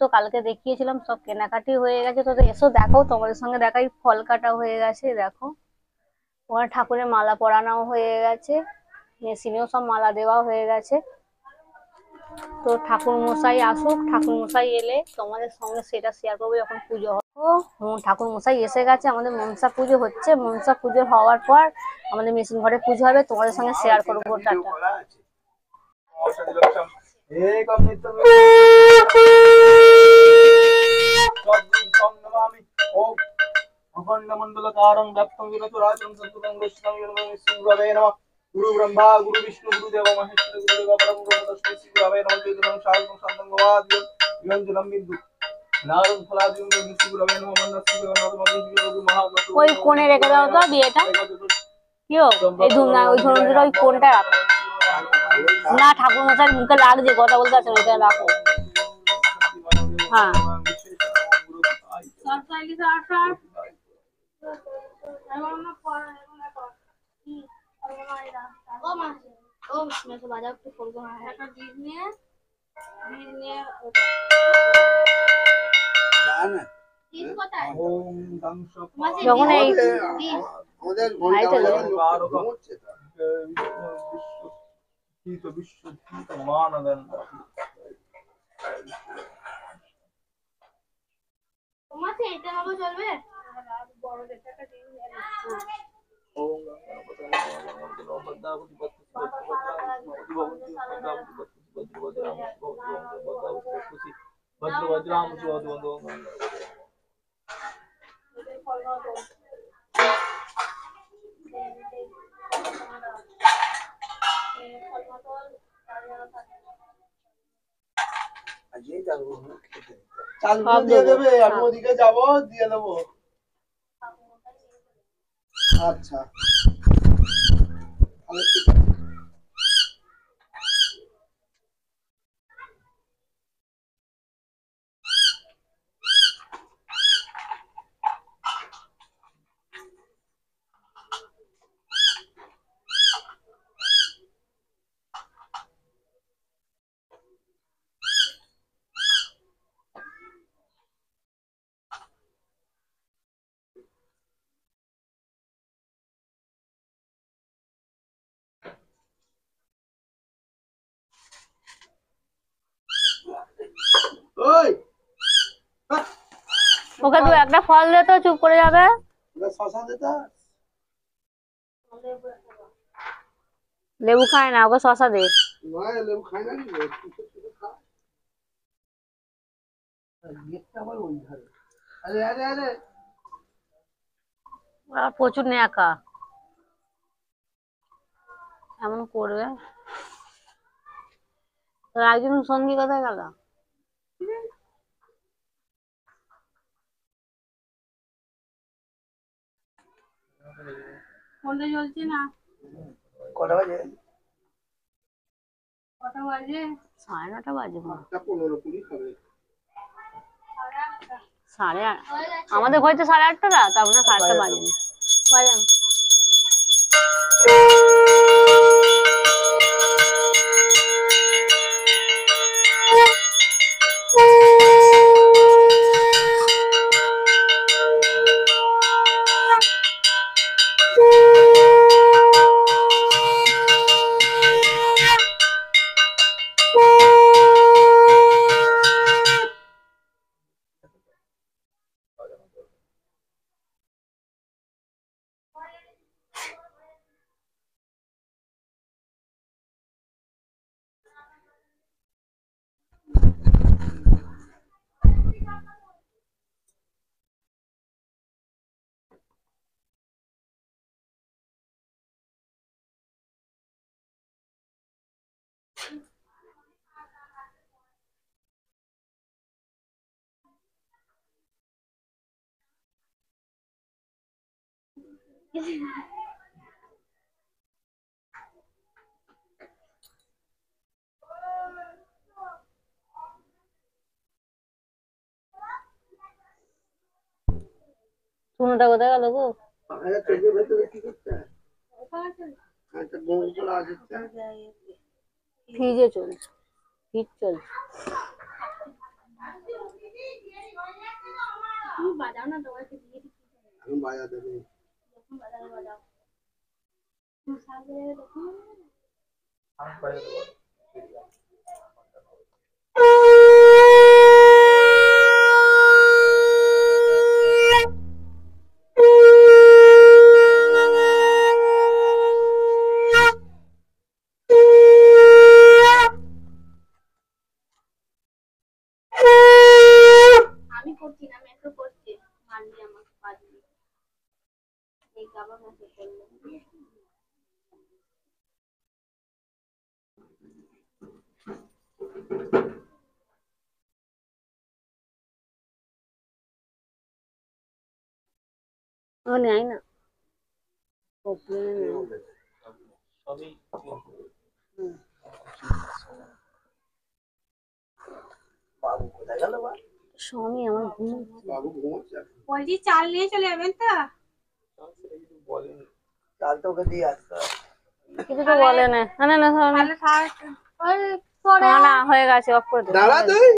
তো কালকে দেখিয়েছিলাম, সব কেনাকাটি হয়ে গেছে। তো এসো দেখো, তোমাদের সঙ্গে দেখাই। ফল কাটা হয়ে গেছে দেখো, ওখানে ঠাকুরের মালা পরানো হয়ে গেছে, মেশিনেও সব মালা দেওয়া হয়ে গেছে। তো ঠাকুর মশাই আসুক, ঠাকুর মশাই এলে তোমাদের সঙ্গে সেটা শেয়ার করবো যখন পুজো হবে। ঠাকুর মশাই এসে গেছে, আমাদের মনসা পুজো হচ্ছে। মনসা পুজো হওয়ার পর আমাদের মেশিন ঘরে পুজো হবে, তোমাদের সঙ্গে শেয়ার করবো। টাটা। अखंडमंडलकारं व्याप्तं चराचरं सततं श्रीगुरवे नमः। गुरु ब्रह्मा गुरु विष्णु गुरुदेव महेश्वर गुरुदेव परम ब्रह्म तस्मै श्रीगुरवे नमः। चैतन्यं शान्तं शान्तं गवाद्य निरञ्जनं बिन्दु नारद फलादिं श्रीगुरवे नमः। मन्नत श्रीगुरवे महागणपति ওই কোণে রেখে দাও তো বিয়েটা। কি হো এই ধুমনা ওই ধরনের ওই কোণটা রাখো না, ঠাকুর মশাই মুখে লাগছে, কথা বলতে আছে, ওইখানে রাখো। হ্যাঁ যখন এই চালু দিয়ে দেবে, আমি ওদিকে যাবো, দিয়ে দেবো। আচ্ছা ওকে তুই একটা ফল দে তো, চুপ করে যাবে। শশা দিতে লেবু খায় না, ওকে শশা দে। লেবু খাই না, প্রচুর ন্যাকা এমন করবে। তোর একজন সঙ্গী কোথায় গেল? ফোনটা চলছে না। কটা বাজে? 9:30 বাজে। 8:15 খাবে। আমাদের হয়তো 8:30, তার মানে 8:30 বাজেনি। বাজান শুনোটা কোথায় গেল গো? ফ্রিজে চলছে, ফ্রিজ চলছে। বাজাও না, তোমাকে দিয়ে দিচ্ছি। আমি বাজাতে দেই। যখন বাজাও বাজাও। সাথে তখন আমি বাজাতে পারি। আমি করছি না, মেট্রো করছি। মানবি আমাকে পারবি। এই আবার মেসেজ করলো। ও নেয় না। সবই বাবু কোথায় গেল বা? স্বামী আমার ঘুম। বাবু ঘুমোচ্ছে। বলছি চাল নিয়ে চলে যাবেন তো? সেটা কিছু বলেনি। চাল তো ওকে দিয়ে আসতে হবে। কিছু তো বলে না। না না না, তাহলে থাক ওই পরে না হয়ে গেছে, অফ করে দে। দাঁড়া তুই।